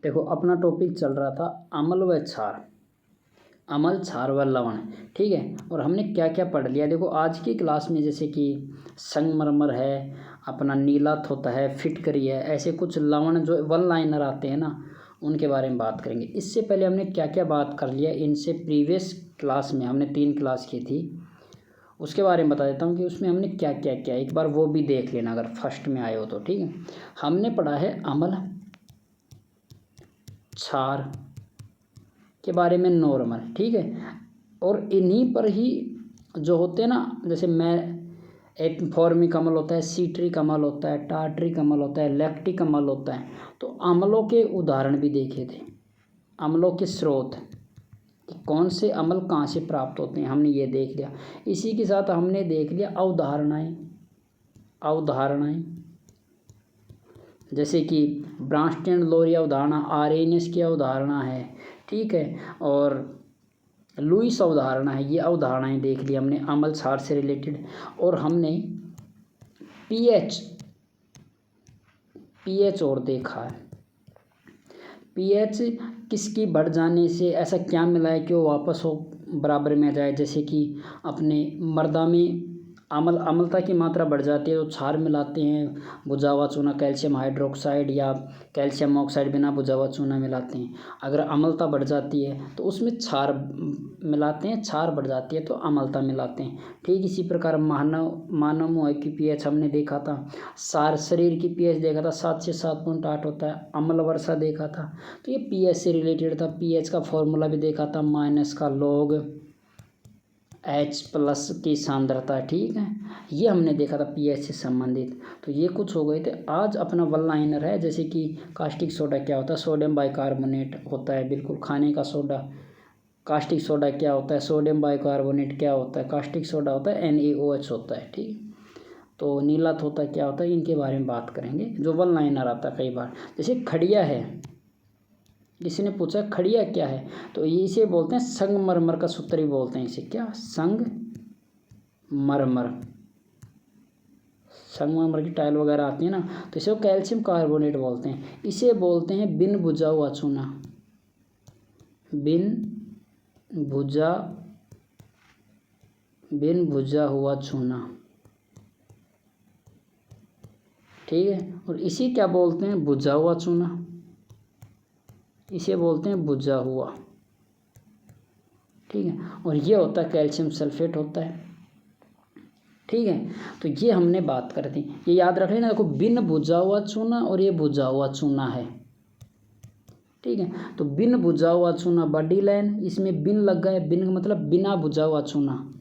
देखो अपना टॉपिक चल रहा था अम्ल व क्षार, अम्ल क्षार व लवण, ठीक है। और हमने क्या क्या पढ़ लिया देखो आज की क्लास में, जैसे कि संगमरमर है, अपना नीलाथ होता है, फिटकरी है, ऐसे कुछ लवण जो वन लाइनर आते हैं ना, उनके बारे में बात करेंगे। इससे पहले हमने क्या क्या बात कर लिया इनसे प्रीवियस क्लास में, हमने 3 क्लास की थी, उसके बारे में बता देता हूँ कि उसमें हमने क्या क्या किया, एक बार वो भी देख लेना अगर फर्स्ट में आए हो तो, ठीक है। हमने पढ़ा है अम्ल क्षार के बारे में नॉर्मल, ठीक है। और इन्हीं पर ही जो होते हैं ना, जैसे एक फॉर्मिक अम्ल होता है, सीट्रिक अम्ल होता है, टार्ट्रिक अम्ल होता है, लैक्टिक अम्ल होता है, तो अम्लों के उदाहरण भी देखे थे, अम्लों के स्रोत कि कौन से अम्ल कहाँ से प्राप्त होते हैं, हमने ये देख लिया। इसी के साथ हमने देख लिया अवधारणाएं, जैसे कि ब्रांस्टेन लोरी अवधारणा, आरेनियस की अवधारणा है, ठीक है, और लुईस अवधारणा है, ये अवधारणाएं देख ली हमने अम्ल क्षार से रिलेटेड। और हमने पीएच और देखा है, पीएच किसकी बढ़ जाने से ऐसा क्या मिला है कि वो वापस हो बराबर में आ जाए, जैसे कि अपने मृदा में अम्लता की मात्रा बढ़ जाती है तो क्षार मिलाते हैं, बुझा हुआ चूना कैल्शियम हाइड्रोक्साइड या कैल्शियम ऑक्साइड बिना बुझा हुआ चूना मिलाते हैं। अगर अम्लता बढ़ जाती है तो उसमें क्षार मिलाते हैं, क्षार बढ़ जाती है तो अम्लता मिलाते हैं। ठीक इसी प्रकार मानव मुंह की पीएच हमने देखा था, सार शरीर की पीएच देखा था, 7 से 7.8 होता है, अम्ल वर्षा देखा था, तो ये पीएच से रिलेटेड था। पीएच का फॉर्मूला भी देखा था, माइनस का log H+ की सांद्रता, ठीक है, ये हमने देखा था पीएच से संबंधित। तो ये कुछ हो गए थे। आज अपना वन लाइनर है, जैसे कि कास्टिक सोडा क्या होता है, सोडियम बाइकार्बोनेट होता है, बिल्कुल खाने का सोडा। कास्टिक सोडा क्या होता है, सोडियम बाइकार्बोनेट क्या होता है, कास्टिक सोडा होता है NaOH होता है, ठीक। तो नीलाथ होता है क्या होता है, इनके बारे में बात करेंगे, जो वन लाइनर आता है कई बार। जैसे खड़िया है, किसी ने पूछा खड़िया क्या है, तो इसे बोलते हैं संगमरमर का सूत्र ही बोलते हैं इसे, क्या, संगमरमर की टाइल वगैरह आती है ना, तो इसे वो कैल्शियम कार्बोनेट बोलते हैं। इसे बोलते हैं बिन बुझा हुआ चूना, बिन बुझा हुआ चूना, ठीक है। और इसी क्या बोलते हैं, बुझा हुआ चूना, इसे बोलते हैं बुझा हुआ, ठीक है। और ये होता है कैल्शियम सल्फेट होता है, ठीक है। तो ये हमने बात कर दी, ये याद रख लेना। देखो बिन बुझा हुआ चूना और ये बुझा हुआ चूना है, ठीक है। तो बिन बुझा हुआ चूना बॉडी लाइन, इसमें बिन लग गया, बिन का मतलब बिना बुझा हुआ चूना,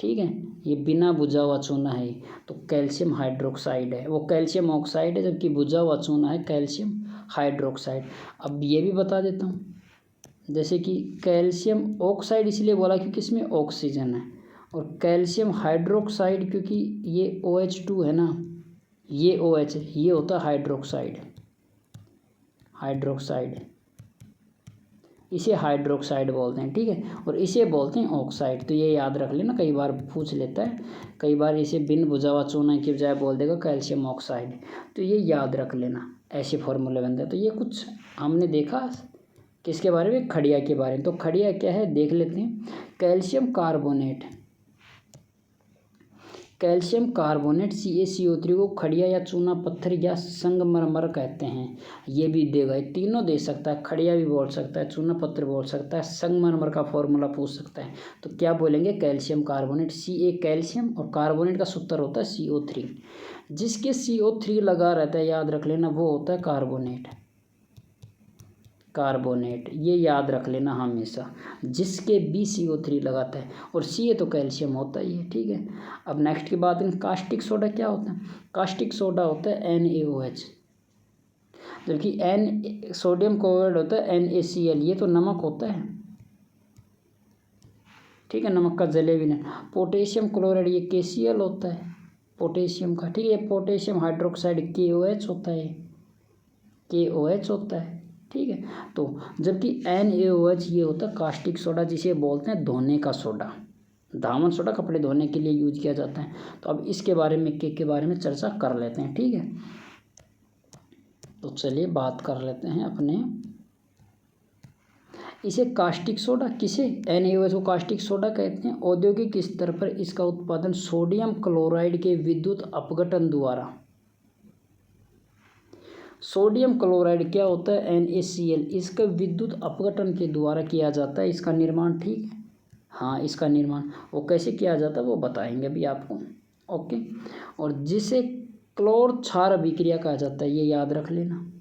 ठीक है, ये बिना बुझा हुआ चूना है, तो कैल्शियम हाइड्रोक्साइड है, वो कैल्शियम ऑक्साइड है, जबकि बुझा हुआ चूना है कैल्शियम हाइड्रोक्साइड। अब ये भी बता देता हूँ, जैसे कि कैल्शियम ऑक्साइड इसलिए बोला क्योंकि इसमें ऑक्सीजन है, और कैल्शियम हाइड्रोक्साइड क्योंकि ये OH2 है ना, ये OH है, ये होता है हाइड्रोक्साइड, इसे हाइड्रोक्साइड बोलते हैं, ठीक है। और इसे बोलते हैं ऑक्साइड। तो ये याद रख लेना, कई बार पूछ लेता है, कई बार इसे बिन बुझा हुआ चूना की बजाय बोल देगा कैल्शियम ऑक्साइड, तो ये याद रख लेना, ऐसे फॉर्मूले बनते हैं। तो ये कुछ हमने देखा किसके बारे में, खड़िया के बारे में। तो खड़िया क्या है देख लेते हैं, कैल्शियम कार्बोनेट CaCO3 को खड़िया या चूना पत्थर या संगमरमर कहते हैं। ये भी देगा, तीनों दे सकता है, खड़िया भी बोल सकता है, चूना पत्थर बोल सकता है, संगमरमर का फॉर्मूला पूछ सकता है। तो क्या बोलेंगे, कैल्शियम कार्बोनेट, Ca कैल्शियम और कार्बोनेट का सूत्र होता है CO3। जिसके CO3 लगा रहता है, याद रख लेना, वो होता है कार्बोनेट, ये याद रख लेना हमेशा, जिसके BCO3 लगाता है, और Ca तो कैल्शियम होता ही है, ठीक है। अब नेक्स्ट की बात करें, कास्टिक सोडा क्या होता है, कास्टिक सोडा होता है NaOH, जबकि सोडियम क्लोराइड होता है NaCl, ये तो नमक होता है, ठीक है, नमक का जले भी नहीं। पोटेशियम क्लोराइड ये KCl होता है पोटेशियम का, ठीक है। पोटेशियम हाइड्रोक्साइड KOH होता है, ठीक है। तो जबकि NaOH ये होता है कास्टिक सोडा, जिसे बोलते हैं धोने का सोडा, धामन सोडा कपड़े धोने के लिए यूज किया जाता है। तो अब इसके बारे में के बारे में चर्चा कर लेते हैं, ठीक है। तो चलिए बात कर लेते हैं अपने इसे कास्टिक सोडा, किसे NaOH को कास्टिक सोडा कहते हैं। औद्योगिक स्तर पर इसका उत्पादन सोडियम क्लोराइड के विद्युत अपघटन द्वारा, सोडियम क्लोराइड क्या होता है NaCl, इसका विद्युत अपघटन के द्वारा किया जाता है इसका निर्माण। ठीक है, हाँ इसका निर्माण वो कैसे किया जाता है वो बताएंगे अभी आपको। ओके, और जिसे क्लोर क्षार अभिक्रिया कहा जाता है, ये याद रख लेना।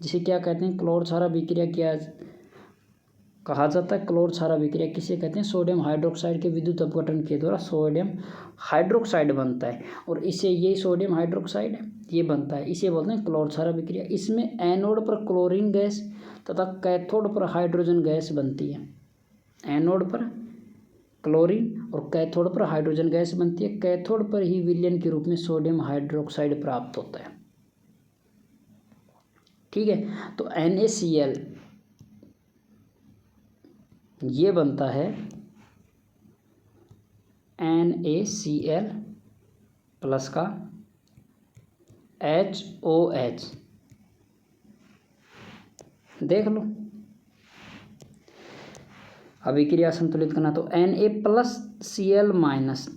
जिसे क्या कहते हैं, क्लोर क्षार अभिक्रिया क्या कहा जाता है। क्लोर क्षार अभिक्रिया किसे कहते हैं, सोडियम हाइड्रोक्साइड के विद्युत अपघटन के द्वारा सोडियम हाइड्रोक्साइड बनता है, और इसे ये सोडियम हाइड्रोक्साइड है ये बनता है, इसे बोलते हैं क्लोर क्षार अभिक्रिया। इसमें एनोड पर क्लोरीन गैस तथा कैथोड पर हाइड्रोजन गैस बनती है। एनोड पर क्लोरीन और कैथोड पर हाइड्रोजन गैस बनती है। कैथोड पर ही विलयन के रूप में सोडियम हाइड्रोक्साइड प्राप्त होता है। ठीक है, तो NaCl ये बनता है NaCl प्लस का HOH। देख लो, अभिक्रिया संतुलित करना तो Na+Cl माइनस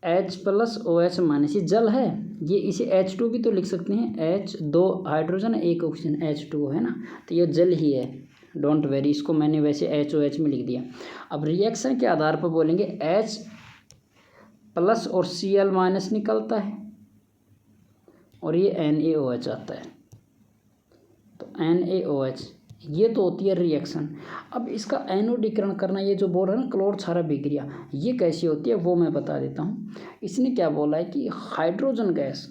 H+OH माइनस, ये जल है, ये इसे H2 भी तो लिख सकते हैं। H 2 हाइड्रोजन 1 ऑक्सीजन H2 है ना, तो ये जल ही है, डोंट वेरी, इसको मैंने वैसे HOH में लिख दिया। अब रिएक्शन के आधार पर बोलेंगे H प्लस और Cl माइनस निकलता है और ये NaOH आता है, तो NaOH ये तो होती है रिएक्शन। अब इसका एनोडीकरण करना, ये जो बोल रहा है ना क्लोर क्षार अभिक्रिया, ये कैसी होती है वो मैं बता देता हूँ। इसने क्या बोला है कि हाइड्रोजन गैस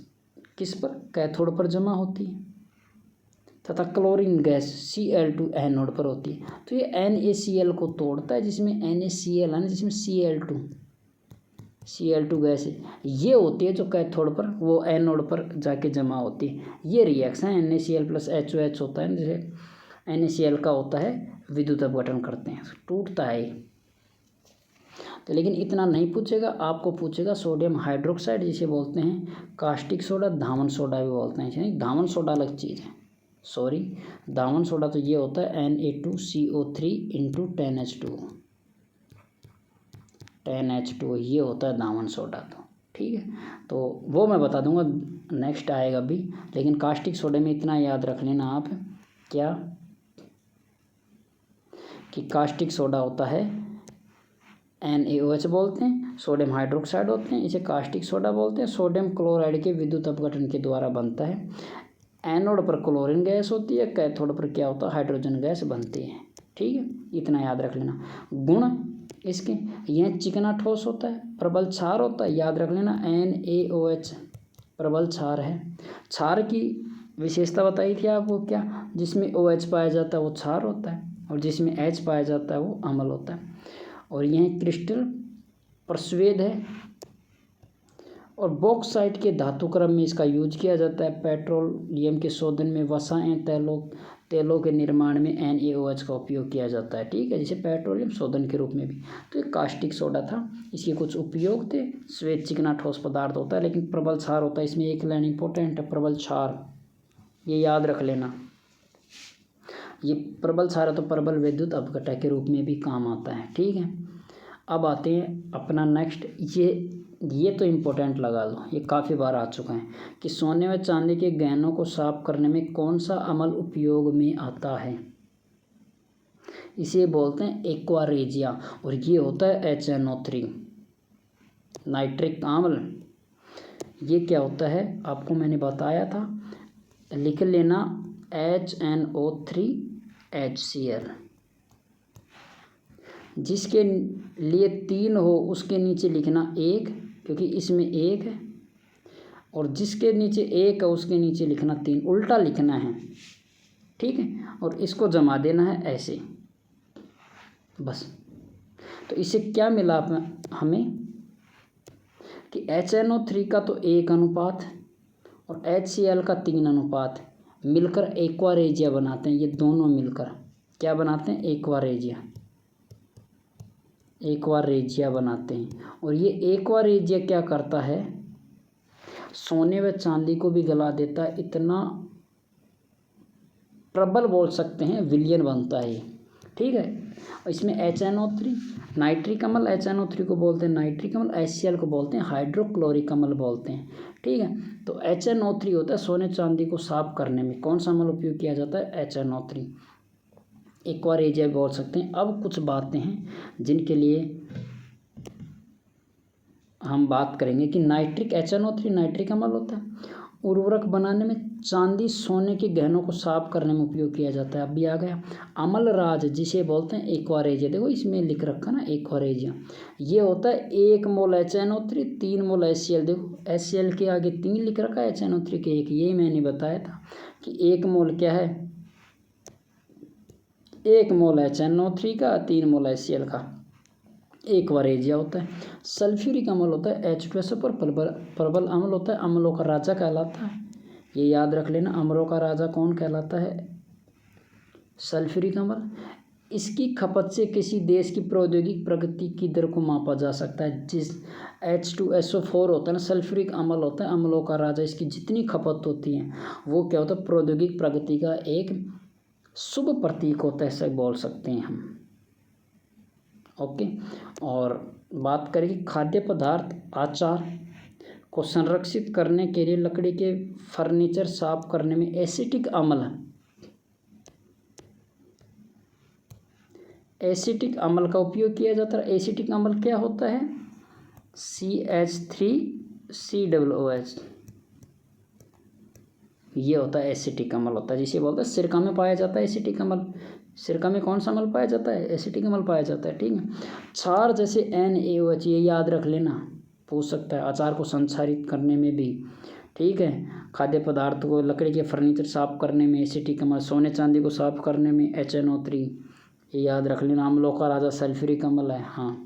किस पर, कैथोड पर जमा होती है तथा क्लोरीन गैस Cl2 एनोड पर होती है। तो ये NaCl को तोड़ता है, जिसमें NaCl है ना, जिसमें Cl2 गैस है, ये होती है जो कैथोड पर वो एनोड पर जाके जमा होती है। ये रिएक्शन NaCl प्लस HOH होता है, जैसे NaCl का होता है विद्युत अपघटन करते हैं, टूटता है। तो लेकिन इतना नहीं पूछेगा, आपको पूछेगा सोडियम हाइड्रोक्साइड जिसे बोलते हैं कास्टिक सोडा, धामन सोडा भी बोलते हैं। धामन सोडा अलग चीज़ है, सॉरी, धामन सोडा तो ये होता है Na2CO3 इंटू 10H2, ये होता है धामन सोडा। तो ठीक है, तो वो मैं बता दूंगा, नेक्स्ट आएगा भी। लेकिन कास्टिक सोडे में इतना याद रख लेना आप, क्या कि कास्टिक सोडा होता है NaOH बोलते हैं, सोडियम हाइड्रोक्साइड होते हैं, इसे कास्टिक सोडा बोलते हैं। सोडियम क्लोराइड के विद्युत अपघटन के द्वारा बनता है। एनोड पर क्लोरीन गैस होती है, कैथोड पर क्या होता है, हाइड्रोजन गैस बनती है। ठीक है, इतना याद रख लेना। गुण इसके, यह चिकना ठोस होता है, प्रबल क्षार होता है, याद रख लेना NaOH प्रबल क्षार है। क्षार की विशेषता बताई थी आपको, क्या, जिसमें OH पाया जाता है वो क्षार होता है, और जिसमें H पाया जाता है वो अम्ल होता है। और यह क्रिस्टल प्रस्वेद है, और बॉक्साइट के धातु क्रम में इसका यूज किया जाता है। पेट्रोलियम के शोधन में, वसा एवं तेलों के निर्माण में NaOH का उपयोग किया जाता है। ठीक है, जैसे पेट्रोलियम शोधन के रूप में भी। तो ये कास्टिक सोडा था, इसके कुछ उपयोग थे। श्वेत चिकना ठोस पदार्थ होता है, लेकिन प्रबल क्षार होता है। इसमें एक लाइन इंपॉर्टेंट है, प्रबल क्षार, ये याद रख लेना। ये प्रबल क्षार है तो प्रबल विद्युत अपघटक के रूप में भी काम आता है। ठीक है, अब आते हैं अपना नेक्स्ट, ये तो इम्पोर्टेंट लगा लो, ये काफ़ी बार आ चुका है कि सोने व चांदी के गहनों को साफ करने में कौन सा अम्ल उपयोग में आता है। इसे बोलते हैं एक्वारेजिया, और ये होता है HNO3 नाइट्रिक अम्ल। ये क्या होता है आपको मैंने बताया था, लिख लेना HNO3HCl। जिसके लिए 3 हो उसके नीचे लिखना 1, क्योंकि इसमें 1 है, और जिसके नीचे 1 है उसके नीचे लिखना 3, उल्टा लिखना है। ठीक है, और इसको जमा देना है ऐसे, बस। तो इससे क्या मिला हमें कि HNO3 का तो 1 अनुपात और HCl का 3 अनुपात मिलकर एक्वारेजिया बनाते हैं। ये दोनों मिलकर क्या बनाते हैं, एक्वारेजिया बनाते हैं। और ये एक्वारेजिया क्या करता है, सोने व चांदी को भी गला देता है। इतना प्रबल बोल सकते हैं विलयन बनता है। ठीक है। इसमें HNO3 नाइट्रिक अम्ल, HNO3 को बोलते हैं नाइट्रिक अम्ल, HCl को बोलते हैं हाइड्रोक्लोरिक अम्ल बोलते हैं, ठीक है। तो HNO3 होता है सोने चांदी को साफ करने में कौन सा अम्ल उपयोग किया जाता है, HNO3, एक्वा रेजिया बोल सकते हैं। अब कुछ बातें हैं जिनके लिए हम बात करेंगे कि नाइट्रिक HNO3 नाइट्रिक अम्ल होता है, उर्वरक बनाने में, चांदी सोने के गहनों को साफ करने में उपयोग किया जाता है। अब भी आ गया अम्लराज जिसे बोलते हैं एक्वा रेजिया, देखो इसमें लिख रखा ना एक्वा रेजिया, ये होता है 1 मोल HNO3 3 मोल HCl, देखो HCl के आगे 3 लिख रखा है, HNO3 के 1, ये मैंने बताया था कि 1 मोल क्या है, 1 मोल HNO3 का 3 मोल HCl का एक्वा रेजिया होता है। सल्फ्यूरिक अम्ल होता है H2SO पर प्रबल अम्ल होता है, अम्लों का राजा कहलाता है, ये याद रख लेना, अम्लों का राजा कौन कहलाता है, सल्फ्यूरिक अम्ल। इसकी खपत से किसी देश की प्रौद्योगिक प्रगति की दर को मापा जा सकता है। जिस H2SO4 होता है ना, सल्फ्यूरिक अम्ल होता है अम्लों का राजा, इसकी जितनी खपत होती है वो क्या होता है, प्रौद्योगिक प्रगति का एक शुभ प्रतीक होता है, ऐसा बोल सकते हैं हम, ओके। और बात करें खाद्य पदार्थ आचार को संरक्षित करने के लिए लकड़ी के फर्नीचर साफ करने में एसिटिक अम्ल का उपयोग किया जाता है। एसिटिक अम्ल क्या होता है, CH3COOH, ये होता है एसिटिक अम्ल होता है, जिसे बोलते हैं सिरका में पाया जाता है एसिटिक अम्ल। सिरका में कौन सा अम्ल पाया जाता है, एसिटिक अम्ल पाया जाता है, ठीक है। क्षार जैसे NaOH, ये याद रख लेना, पूछ सकता है, अचार को संक्षारित करने में भी, ठीक है। खाद्य पदार्थ को, लकड़ी के फर्नीचर साफ करने में एसिटिक अम्ल, सोने चांदी को साफ करने में HNO3, ये याद रख लेना। अम्लों का राजा सल्फ्यूरिक अम्ल है, हाँ।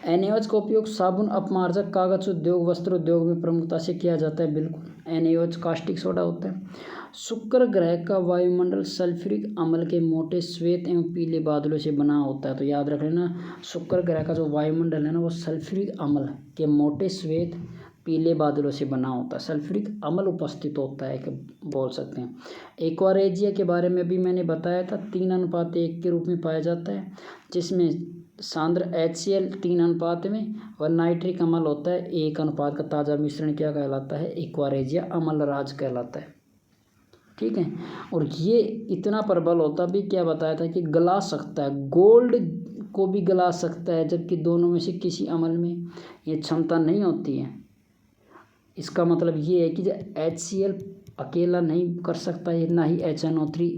NaOH का उपयोग साबुन, अपमार्जक, कागज उद्योग, वस्त्र उद्योग में प्रमुखता से किया जाता है, बिल्कुल। NaOH कास्टिक सोडा होता है। शुक्र ग्रह का वायुमंडल सल्फ्यूरिक अम्ल के मोटे श्वेत एवं पीले बादलों से बना होता है, तो याद रख लेना, शुक्र ग्रह का जो वायुमंडल है ना, वो सल्फ्यूरिक अम्ल के मोटे श्वेत पीले बादलों से बना होता है, सल्फ्यूरिक अम्ल उपस्थित होता है, बोल सकते हैं। एक्वा रेजिया के बारे में भी मैंने बताया था, 3:1 के रूप में पाया जाता है, जिसमें सांद्र HCl 3 में और नाइट्रिक अम्ल होता है 1 का। ताज़ा मिश्रण क्या कहलाता है, एक्वा रेजिया अम्लराज कहलाता है, ठीक है। और ये इतना प्रबल होता भी, क्या बताया था कि गला सकता है, गोल्ड को भी गला सकता है, जबकि दोनों में से किसी अम्ल में ये क्षमता नहीं होती है। इसका मतलब ये है कि जो HCl अकेला नहीं कर सकता है, ना ही HNO3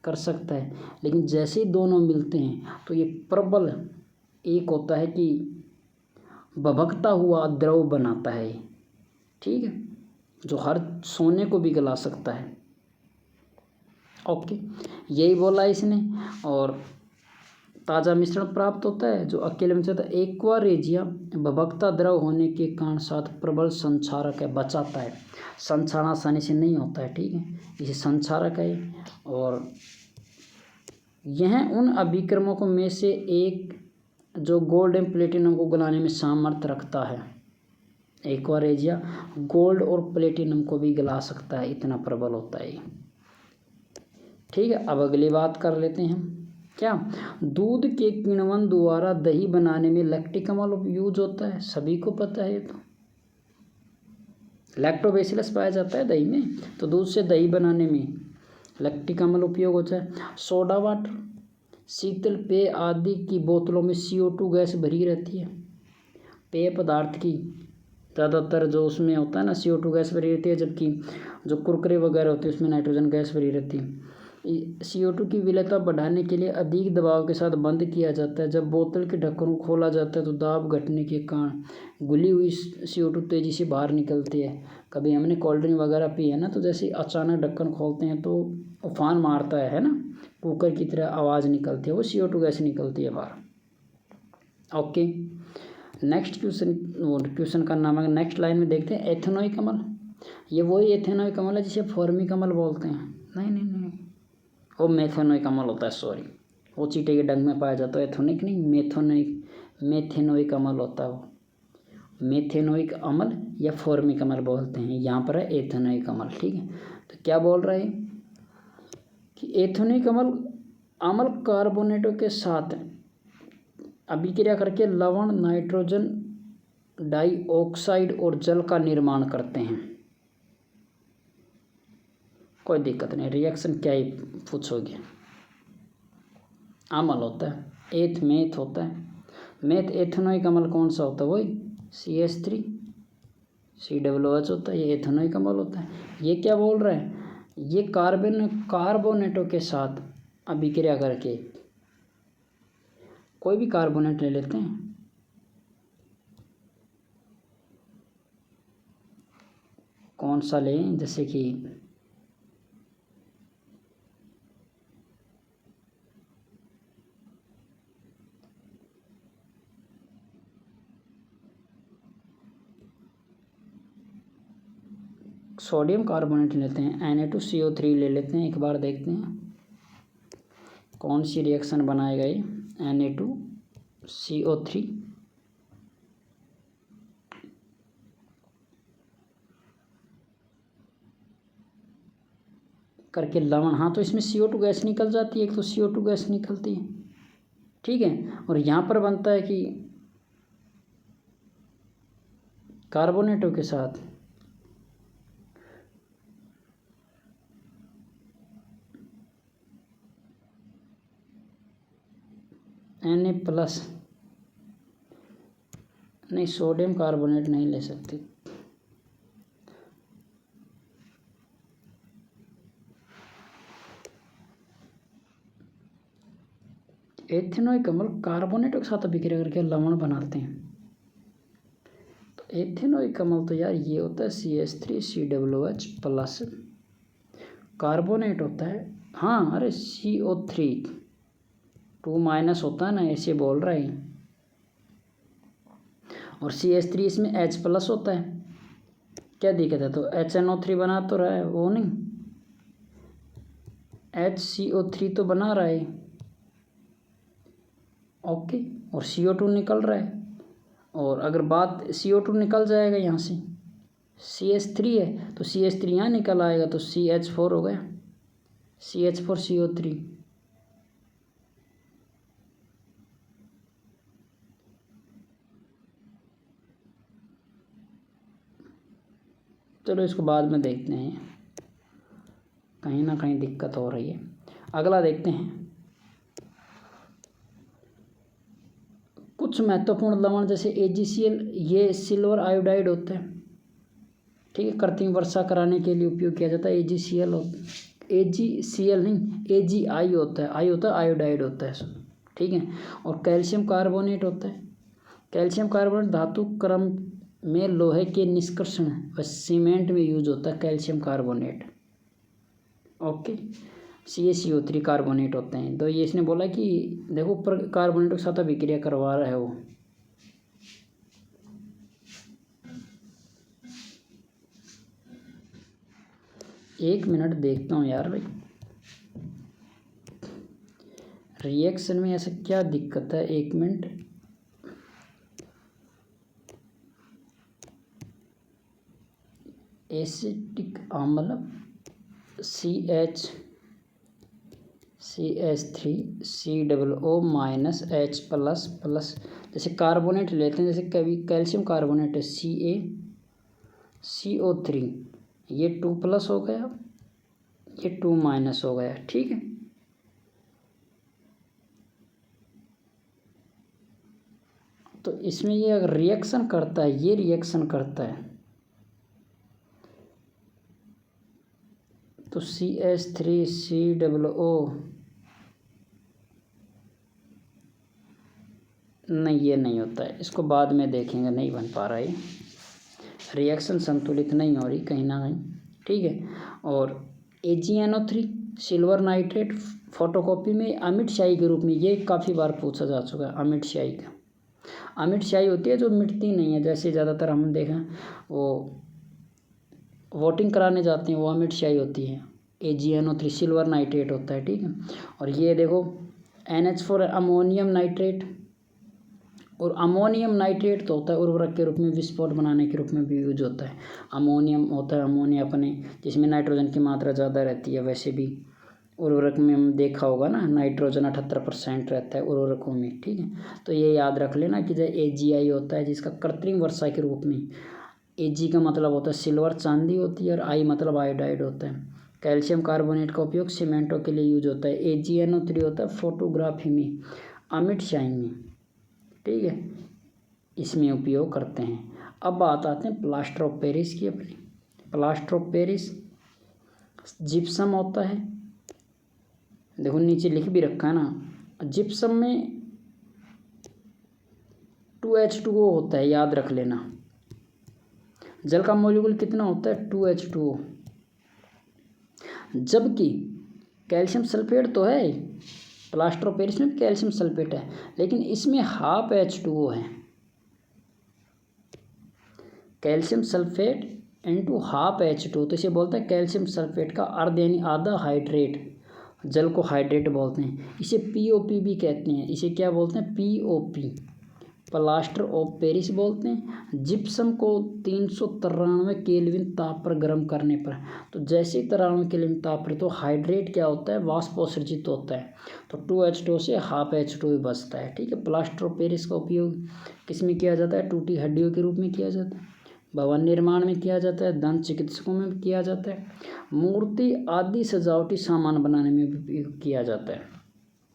कर सकता है, लेकिन जैसे ही दोनों मिलते हैं तो ये प्रबल एक होता है कि भभकता हुआ द्रव बनाता है, ठीक है, जो हर सोने को भी गला सकता है, ओके। यही बोला इसने। और ताज़ा मिश्रण प्राप्त होता है जो अकेले में चलता है। एक्वा रेजिया भभकता द्रव होने के कारण साथ प्रबल संक्षारक है, बचाता है, संक्षारण आसानी से नहीं होता है, ठीक है, इसे संक्षारक है। और यह उन अभिक्रमों को में से एक जो गोल्ड एवं प्लेटिनम को गलाने में सामर्थ्य रखता है। एक्वा रेजिया गोल्ड और प्लेटिनम को भी गला सकता है, इतना प्रबल होता है, ठीक है। अब अगली बात कर लेते हैं हम, क्या दूध के किण्वन द्वारा दही बनाने में लैक्टिक अम्ल यूज होता है, सभी को पता है। तो लैक्टोबैसिलस पाया जाता है दही में, तो दूध से दही बनाने में लैक्टिक अम्ल उपयोग होता है। सोडा वाटर, शीतल पेय आदि की बोतलों में CO2 गैस भरी रहती है। पेय पदार्थ की ज़्यादातर जो उसमें होता है ना, CO2 गैस भरी रहती है, जबकि जो कुरकुरे वगैरह होते हैं उसमें नाइट्रोजन गैस भरी रहती है। CO2 की विलेयता बढ़ाने के लिए अधिक दबाव के साथ बंद किया जाता है। जब बोतल के ढक्कन को खोला जाता है तो दाब घटने के कारण घुली हुई CO2 तेज़ी से बाहर निकलती है। कभी हमने कोल्ड ड्रिंक वगैरह पी है ना, तो जैसे अचानक ढक्कन खोलते हैं तो उफान मारता है ना, कुकर की तरह आवाज़ निकलती है, वो CO2 गैस निकलती है बाहर, ओके। नेक्स्ट क्वेश्चन का नाम है, नेक्स्ट लाइन में देखते हैं एथेनोइक अम्ल। ये वही एथेनोइक अम्ल है जिसे फॉर्मिक अम्ल बोलते हैं, नहीं वो मेथेनोइक अम्ल होता है, सॉरी, वो चींटे के डंग में पाया जाता है, एथेनोइक नहीं, मेथेनोइक अम्ल होता है वो। मेथेनोइक अम्ल या फॉर्मिक अम्ल बोलते हैं, यहाँ पर है एथेनोइक अम्ल, ठीक है। तो क्या बोल रहे हैं कि एथेनोइक अम्ल अम्ल कार्बोनेटों के साथ अभिक्रिया करके लवण, नाइट्रोजन डाइऑक्साइड और जल का निर्माण करते हैं। कोई दिक्कत नहीं, रिएक्शन क्या ही पूछोगे। अम्ल होता है, एथ मेथ होता है। मेथ एथेनोइक अम्ल कौन सा होता है? वही CH3 COOH होता है, ये एथेनोइक अम्ल होता है। ये क्या बोल रहा है? ये कार्बोनेटों के साथ अभिक्रिया करके, कोई भी कार्बोनेट ले लेते हैं, कौन सा लें, जैसे कि सोडियम कार्बोनेट लेते हैं, Na2CO3 ले लेते हैं। एक बार देखते हैं कौन सी रिएक्शन बनाएगा ये Na2CO3। करके लवण, हाँ तो इसमें CO2 गैस निकल जाती है, एक तो CO2 गैस निकलती है, ठीक है। और यहाँ पर बनता है कि कार्बोनेटों के साथ Na+, नहीं सोडियम कार्बोनेट नहीं ले सकते। एथेनोइक अम्ल कार्बोनेटों के साथ अभिक्रिया करके लवण बनाते हैं। तो एथेनोइक अम्ल तो यार ये होता है CH3 COOH+, कार्बोनेट होता है, हाँ अरे CO3 2- होता है ना, ऐसे बोल रहा है। और CH3 इसमें H+ होता है, क्या दिक्कत है? तो HNO3 बना तो रहा है, वो नहीं HCO3 तो बना रहा है, ओके। और CO2 निकल रहा है, और अगर बात CO2 निकल जाएगा यहाँ से, CH3 है तो CH3 यहाँ निकल आएगा, तो CH4 हो गया, CH4CO3। चलो इसको बाद में देखते हैं, कहीं ना कहीं दिक्कत हो रही है। अगला देखते हैं, कुछ महत्वपूर्ण लवण जैसे AgCl, ये सिल्वर आयोडाइड होता है, ठीक है। कृत्रिम वर्षा कराने के लिए उपयोग किया जाता है। AgCl नहीं, AgI होता है, आई होता है आयोडाइड होता है, ठीक है। और कैल्शियम कार्बोनेट होता है। कैल्शियम कार्बोनेट धातु क्रम में लोहे के निष्कर्षण व सीमेंट में यूज होता है calcium carbonate, okay. CaCO3 carbonate होते हैं। तो ये इसने बोला कि देखो ऊपर कार्बोनेट के साथ अभिक्रिया करवा रहा है वो, एक मिनट देखता हूँ यार भाई, रिएक्शन में ऐसा क्या दिक्कत है, एक मिनट। एसिटिक अम्ल CH3 COO- H++, जैसे कार्बोनेट लेते हैं, जैसे कभी कैल्शियम कार्बोनेट है CaCO3, ये 2+ हो गया, ये 2- हो गया, ठीक है। तो इसमें ये अगर रिएक्शन करता है, ये रिएक्शन करता है, तो CH3COO, नहीं ये नहीं होता है, इसको बाद में देखेंगे, नहीं बन पा रहा है, रिएक्शन संतुलित नहीं हो रही कहीं ना कहीं, ठीक है। और AgNO3 सिल्वर नाइट्रेट फोटोकॉपी में अमिट स्याही के रूप में, ये काफ़ी बार पूछा जा चुका है। अमिट स्याही का, अमिट स्याही होती है जो मिटती नहीं है, जैसे ज़्यादातर हम देखें वो वोटिंग कराने जाते हैं, वो अमिट स्याही होती है। AgNO3 सिल्वर नाइट्रेट होता है, ठीक है। और ये देखो NH4 अमोनियम नाइट्रेट, और अमोनियम नाइट्रेट तो होता है उर्वरक के रूप में, विस्फोट बनाने के रूप में भी यूज होता है। अमोनियम होता है, अमोनिया अपने जिसमें नाइट्रोजन की मात्रा ज़्यादा रहती है, वैसे भी उर्वरक में हम देखा होगा ना, नाइट्रोजन 78% रहता है उर्वरकों में, ठीक है। तो ये याद रख लेना कि जैसे AgI होता है जिसका कृत्रिम वर्षा के रूप में, Ag का मतलब होता है सिल्वर चांदी होती है, और I मतलब आयोडाइड होता है। कैल्शियम कार्बोनेट का उपयोग सीमेंटों के लिए यूज होता है। AgNO3 होता है फोटोग्राफी में, अमिट शाइन में, ठीक है, इसमें उपयोग करते हैं। अब बात आते हैं प्लास्टर ऑफ पेरिस की अपनी। प्लास्टर ऑफ पेरिस जिप्सम होता है, देखो नीचे लिख भी रखा है ना। जिप्सम में 2H2O होता है, याद रख लेना। जल का मॉलिक्यूल कितना होता है? 2H2O। जबकि कैल्शियम सल्फेट तो है, प्लास्टर ऑफ पेरिस में कैल्शियम सल्फेट है, लेकिन इसमें हाफ H2O है। Calcium sulphate into half H2O, तो इसे बोलते हैं कैल्शियम सल्फेट का अर्ध यानी आधा हाइड्रेट। जल को हाइड्रेट बोलते हैं। इसे POP भी कहते हैं। इसे क्या बोलते हैं? POP, प्लास्टर ऑफ पेरिस बोलते हैं। जिप्सम को 393 केल्विन ताप पर गर्म करने पर, तो जैसे 93 केल्विन ताप पर, तो हाइड्रेट क्या होता है? वाष्पोत्सर्जित होता है। तो 2H2O से हाफ H2O बचता है, ठीक है। प्लास्टर ऑफ पेरिस का उपयोग किस में किया जाता है? टूटी हड्डियों के रूप में किया जाता है, भवन निर्माण में किया जाता है, दंत चिकित्सकों में किया जाता है, मूर्ति आदि सजावटी सामान बनाने में भी उपयोग किया जाता है,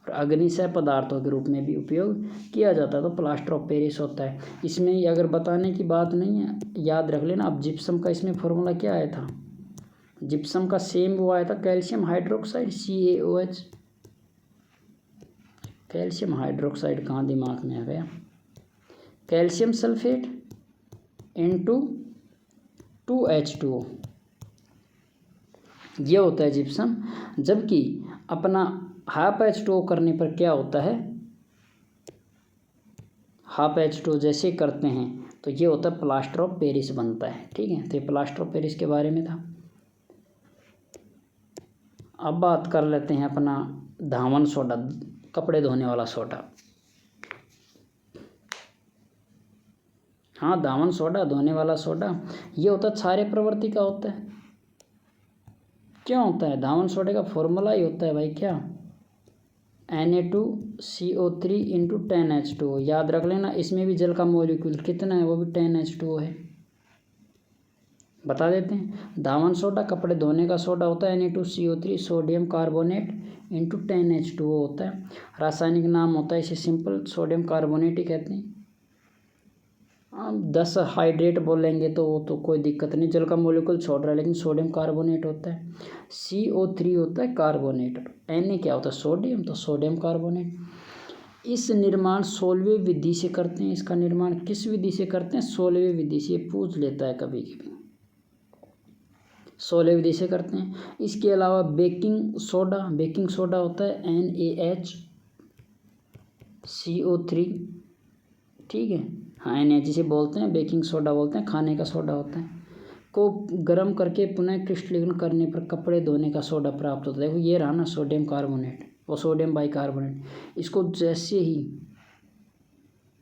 और अग्निशय पदार्थों के रूप में भी उपयोग किया जाता है। तो प्लास्टर ऑफ पेरिस होता है। इसमें अगर बताने की बात नहीं है, याद रख लेना। अब जिप्सम का इसमें फॉर्मूला क्या आया था? जिप्सम का सेम वो आया था, calcium hydroxide, CaOH। Calcium hydroxide कहाँ दिमाग में आ गया? कैल्शियम सल्फेट इंटू 2H2O, ये होता है जिप्सम। जबकि अपना हाफ H2O करने पर क्या होता है? हाफ H2O जैसे करते हैं तो ये होता है प्लास्टर ऑफ पेरिस बनता है, ठीक है। तो ये प्लास्टर ऑफ पेरिस के बारे में था। अब बात कर लेते हैं अपना धावन सोडा, कपड़े धोने वाला सोडा। हाँ, धावन सोडा, धोने वाला सोडा, ये होता है क्षारीय प्रवृत्ति का होता है। क्यों होता है? धावन सोडे का फॉर्मूला ही होता है भाई क्या? Na2CO3 into 10H2O। याद रख लेना। इसमें भी जल का मॉलिक्यूल कितना है? वो भी 10H2O है। बता देते हैं। धावन सोडा कपड़े धोने का सोडा होता है, Na2CO3 sodium carbonate into 10H2O होता है। रासायनिक नाम होता है, इसे सिंपल सोडियम कार्बोनेट ही कहते हैं। 10 हाइड्रेट बोलेंगे तो वो तो कोई दिक्कत नहीं, जल का मॉलिक्यूल छोड़ रहा है, लेकिन सोडियम कार्बोनेट होता है। CO3 होता है कार्बोनेट, Na क्या होता है? सोडियम, तो सोडियम कार्बोनेट। इस निर्माण सोलहवीं विधि से करते हैं। इसका निर्माण किस विधि से करते हैं? 16वीं विधि से। पूछ लेता है कभी कभी। 16 विधि से करते हैं। इसके अलावा बेकिंग सोडा होता है NaHCO3, ठीक है। हाँ, Na जिसे बोलते हैं बेकिंग सोडा बोलते हैं, खाने का सोडा होता है, को गर्म करके पुनः क्रिस्टलीकरण करने पर कपड़े धोने का सोडा प्राप्त होता है। देखो ये रहा ना सोडियम कार्बोनेट, वो सोडियम बाइकार्बोनेट। इसको जैसे ही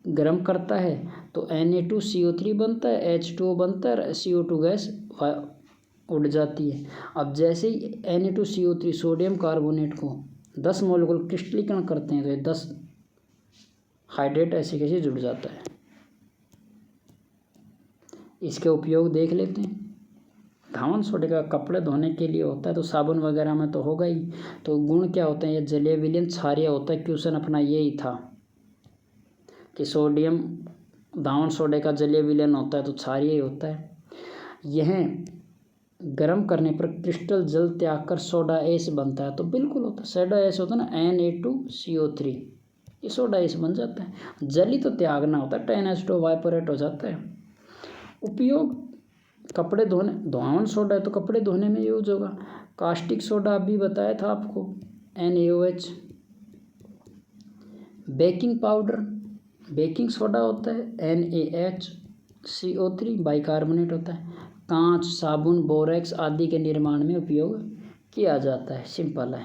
गर्म करता है तो Na2CO3 बनता है, H2O बनता है, CO2 गैस उड़ जाती है। अब जैसे ही Na2CO3 सोडियम कार्बोनेट को 10 मॉलिक्यूल क्रिस्टलीकरण करते हैं तो ये 10 हाइड्रेट ऐसे कैसे जुड़ जाता है। इसके उपयोग देख लेते हैं। धावन सोडे का कपड़े धोने के लिए होता है, तो साबुन वगैरह में तो होगा ही। तो गुण क्या होते हैं? ये जलीय विलयन क्षारीय होता है। क्वेश्चन अपना यही था कि सोडियम धावन सोडे का जलीय विलयन होता है तो क्षारीय ही होता है। यह गर्म करने पर क्रिस्टल जल त्याग कर सोडा ऐश बनता है, तो बिल्कुल होता है। सोडा ऐश होता है ना, Na2CO3, ये सोडा ऐश बन जाता है। जल ही तो त्यागना होता है, 10H2O वाइपोरेट हो जाता है। उपयोग कपड़े धोने, धावन सोडा है तो कपड़े धोने में यूज होगा। कास्टिक सोडा अभी बताया था आपको, NaOH। Baking powder, baking soda होता है, NaHCO3 बाइकार्बोनेट होता है। कांच, साबुन, बोरेक्स आदि के निर्माण में उपयोग किया जाता है। सिंपल है,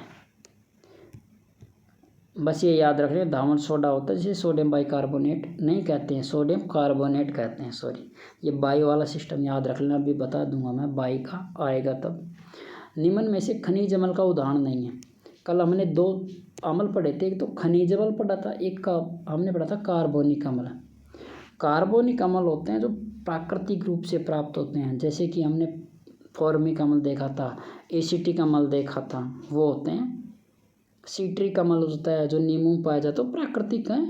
बस ये याद रख लें। धावन सोडा होता है जिसे सोडियम बाइकार्बोनेट नहीं कहते हैं, सोडियम कार्बोनेट कहते हैं, सॉरी। ये बाई वाला सिस्टम याद रख लेना, अभी बता दूंगा मैं, बाई का आएगा तब। निम्न में से खनिज अम्ल का उदाहरण नहीं है। कल हमने 2 अम्ल पढ़े थे, एक तो खनिज अम्ल पढ़ा था, एक का हमने पढ़ा था कार्बोनिक अम्ल। कार्बोनिक अम्ल होते हैं जो प्राकृतिक रूप से प्राप्त होते हैं, जैसे कि हमने फॉर्मिक अम्ल देखा था, एसिटिक अम्ल देखा था, वो होते हैं। सिट्रिक अम्ल होता है जो नींबू में पाया जाता है, प्राकृतिक है।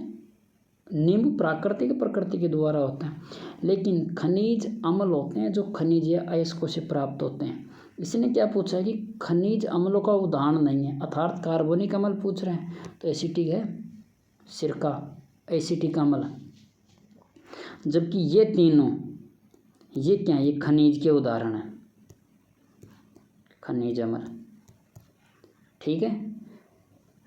नींबू प्राकृतिक प्रकृति के द्वारा होता है। लेकिन खनिज अम्ल होते हैं जो खनिज या अयस्कों से प्राप्त होते हैं। इसने क्या पूछा है कि खनिज अम्लों का उदाहरण नहीं है, अर्थात कार्बोनिक अम्ल पूछ रहे हैं, तो एसिटिक है सिरका, एसिटिक अम्ल। जबकि ये तीनों, ये क्या है, ये खनिज के उदाहरण हैं, खनिज अम्ल। ठीक है,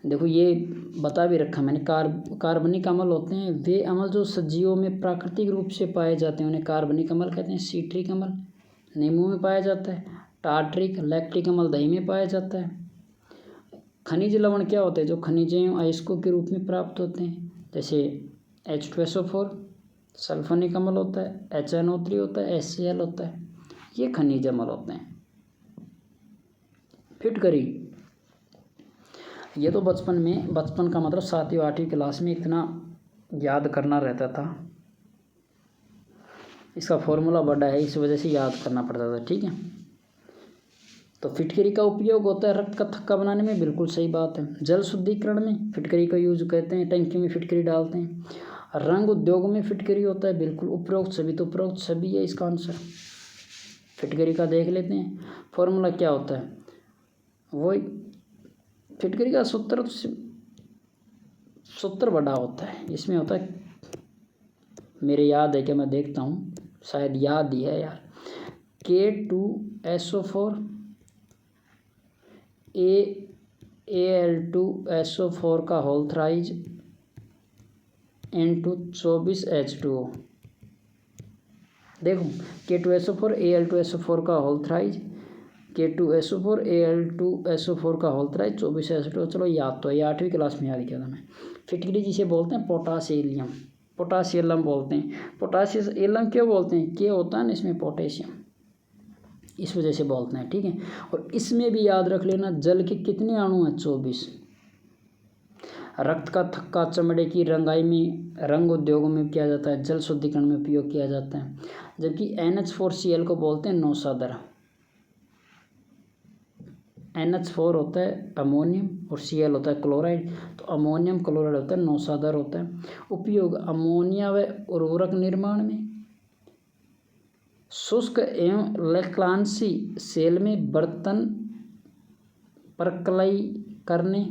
देखो ये बता भी रखा मैंने। कार्बनिक अम्ल होते हैं वे अम्ल जो सजीवों में प्राकृतिक रूप से पाए जाते हैं, उन्हें कार्बनिक अम्ल कहते हैं। सिट्रिक अम्ल नींबू में पाया जाता है, टार्ट्रिक लैक्टिक अम्ल दही में पाया जाता है। खनिज लवण क्या होते हैं, जो खनिजों अयस्कों के रूप में प्राप्त होते हैं, जैसे H2SO4, सल्फोनिक अम्ल होता है, HNO3 होता है, HCl होता है, ये खनिज अम्ल होते हैं। फिटकरी, ये तो बचपन का मतलब 7वीं 8वीं क्लास में इतना याद करना रहता था, इसका फॉर्मूला बड़ा है, इस वजह से याद करना पड़ता था। ठीक है, तो फिटकरी का उपयोग होता है रक्त का थक्का बनाने में, बिल्कुल सही बात है। जल शुद्धिकरण में फिटकरी का यूज करते हैं, टंकी में फिटकरी डालते हैं। रंग उद्योग में फिटकरी होता है, बिल्कुल उपरोक्त सभी, तो उपरोक्त सभी है इसका आंसर। फिटकरी का देख लेते हैं फॉर्मूला क्या होता है। वही फिटकरी का सूत्र बड़ा होता है, इसमें होता है, मेरे याद है कि मैं देखता हूँ, शायद याद ही है यार, K2SO4 Al2SO4 का होल थ्राइज N2 24H2O। देखो K2SO4 Al2SO4 का होल थ्राइज, K2SO4 Al2SO4 का होल थ्राइज 24H2O। चलो याद तो है, 8वीं क्लास में याद किया था मैं। फिटकरी जिसे बोलते हैं पोटासियम, पोटासियम बोलते हैं। पोटासियम क्यों बोलते हैं, के होता है ना इसमें पोटेशियम, इस वजह से बोलते हैं। ठीक है, और इसमें भी याद रख लेना जल के कितने अणु हैं, 24। रक्त का थक्का चमड़े की रंगाई में, रंग उद्योग में किया जाता है, जल शुद्धिकरण में उपयोग किया जाता है। जबकि NH4Cl को बोलते हैं नौसादर। NH4 होता है अमोनियम और Cl होता है क्लोराइड, तो अमोनियम क्लोराइड होता है नौसादर होता है। उपयोग अमोनिया व उर्वरक निर्माण में, शुष्क एवं लैक्लांसी सेल में बर्तन परकलाई करने,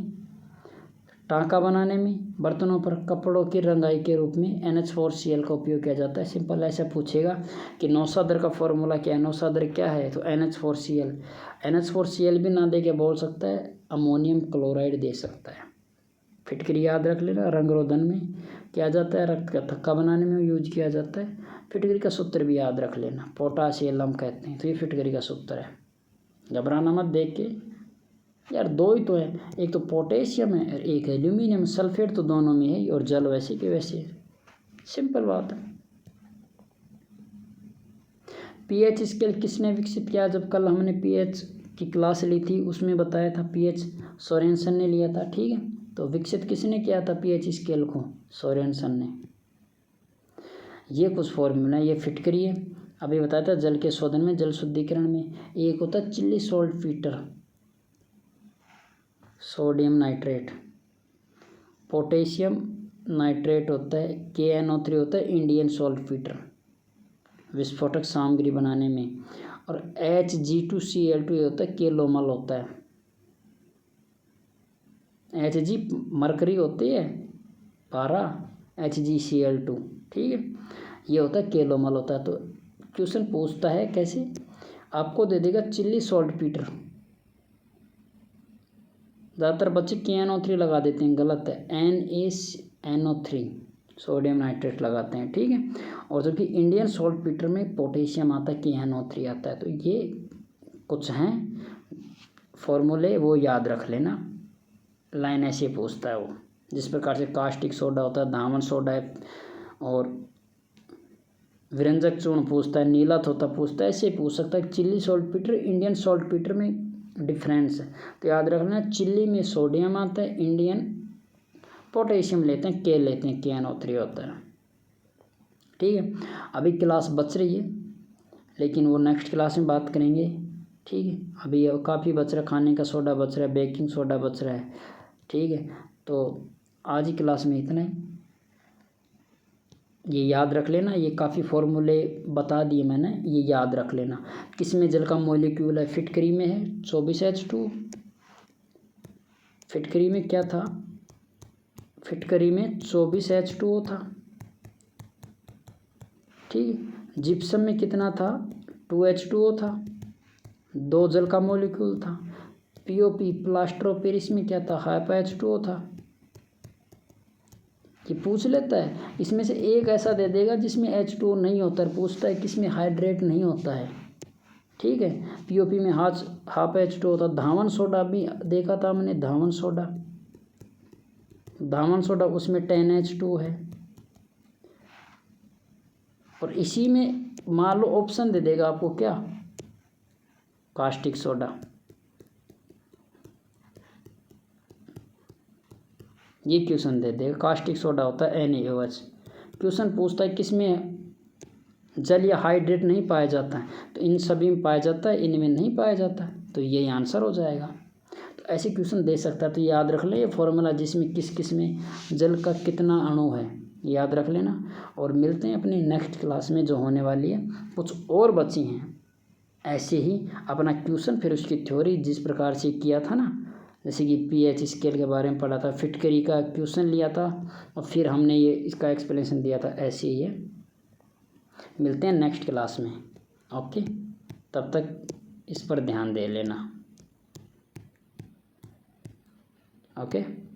टाँका बनाने में, बर्तनों पर कपड़ों की रंगाई के रूप में NH4Cl का उपयोग किया जाता है। सिंपल ऐसा पूछेगा कि नौसादर का फॉर्मूला क्या है, नौसादर क्या है, तो NH4Cl। NH4Cl भी ना दे के बोल सकता है, अमोनियम क्लोराइड दे सकता है। फिटकरी याद रख लेना, रंग रोधन में किया जाता है, रक्त का थक्का बनाने में यूज किया जाता है। फिटकरी का सूत्र भी याद रख लेना, पोटासियम कहते हैं, तो ये फिटकरी का सूत्र है। घबराना मत देख के यार, 2 ही तो है, एक तो पोटेशियम है और एक एल्यूमिनियम सल्फेट, तो दोनों में है, और जल वैसे के वैसे, सिंपल बात है। पीएच स्केल किसने विकसित किया, जब कल हमने पीएच की क्लास ली थी उसमें बताया था पीएच सोरेनसन ने लिया था। ठीक है, तो विकसित किसने किया था पीएच स्केल को, सोरेनसन ने। ये कुछ फॉर्मूला है, ये फिटकरी है, अभी बताया था जल के शोधन में, जल शुद्धिकरण में। एक होता है chilli salt fitter, sodium nitrate, potassium nitrate होता है, KNO3 होता है इंडियन सॉल्ट फीटर, विस्फोटक सामग्री बनाने में। और Hg2Cl2 ये होता है केलोमल होता है। Hg मरकरी होती है, पारा, HgCl2, ठीक है, ये होता है केलोमल होता है। तो क्वेश्चन पूछता है कैसे, आपको दे देगा चिल्ली सॉल्ट फीटर, ज़्यादातर बच्चे KNO3 लगा देते हैं, गलत है, NaNO3 सोडियम नाइट्रेट लगाते हैं। ठीक है, और जबकि इंडियन सॉल्ट फीटर में पोटेशियम आता है, KNO3 आता है। तो ये कुछ हैं फॉर्मूले, वो याद रख लेना, लाइन ऐसे पूछता है वो। जिस प्रकार से कास्टिक सोडा होता है, धामन सोडा है, और विरंजक चूर्ण पूछता है, नीला थोता पूछता है, ऐसे पूछ सकता है। Chilli salt fitter Indian salt fitter में डिफरेंस है। तो याद रखना, चिल्ली में सोडियम आता है, इंडियन पोटेशियम लेते हैं, के लेते हैं, KNO3 होता है। ठीक है, अभी क्लास बच रही है लेकिन वो नेक्स्ट क्लास में बात करेंगे। ठीक है, अभी काफ़ी बच रहा है, खाने का सोडा बच रहा है, बेकिंग सोडा बच रहा है। ठीक है, तो आज की क्लास में इतना ही। ये याद रख लेना, ये काफ़ी फॉर्मूले बता दिए मैंने, ये याद रख लेना। किसमें जल का मॉलिक्यूल है? फिटकरी में है 24H2। फिटकरी में क्या था? फिटकरी में 24H2O था। ठीक, जिप्सम में कितना था? 2H2O था, 2 जल का मॉलिक्यूल था। POP प्लास्टर ऑफ पेरिस में क्या था? हाफ H2O था। ये पूछ लेता है, इसमें से एक ऐसा दे देगा जिसमें H2O नहीं होता है, पूछता है किसमें हाइड्रेट नहीं होता है। ठीक है, POP में हाफ H2O होता। धावन सोडा भी देखा था हमने, धावन सोडा उसमें 10H2O है। और इसी में मान लो ऑप्शन दे देगा आपको, क्या? Caustic soda. ये क्वेश्चन दे देगा, कास्टिक सोडा होता है NaOH। क्वेश्चन पूछता है किसमें जल या हाइड्रेट नहीं पाया जाता है, तो इन सभी में पाया जाता है, इनमें नहीं पाया जाता है, तो यही आंसर हो जाएगा। तो ऐसे क्वेश्चन दे सकता है। तो याद रख ले ये फॉर्मूला, जिसमें किस किस में जल का कितना अणु है, याद रख लेना। और मिलते हैं अपनी नेक्स्ट क्लास में जो होने वाली है। कुछ और बची हैं ऐसे ही अपना क्वेश्चन, फिर उसकी थ्योरी जिस प्रकार से किया था ना, जैसे कि pH स्केल के बारे में पढ़ा था, फिटकरी का क्वेश्चन लिया था और फिर हमने ये इसका एक्सप्लेनेशन दिया था, ऐसे ही है। मिलते हैं नेक्स्ट क्लास में। ओके, तब तक इस पर ध्यान दे लेना। ओके।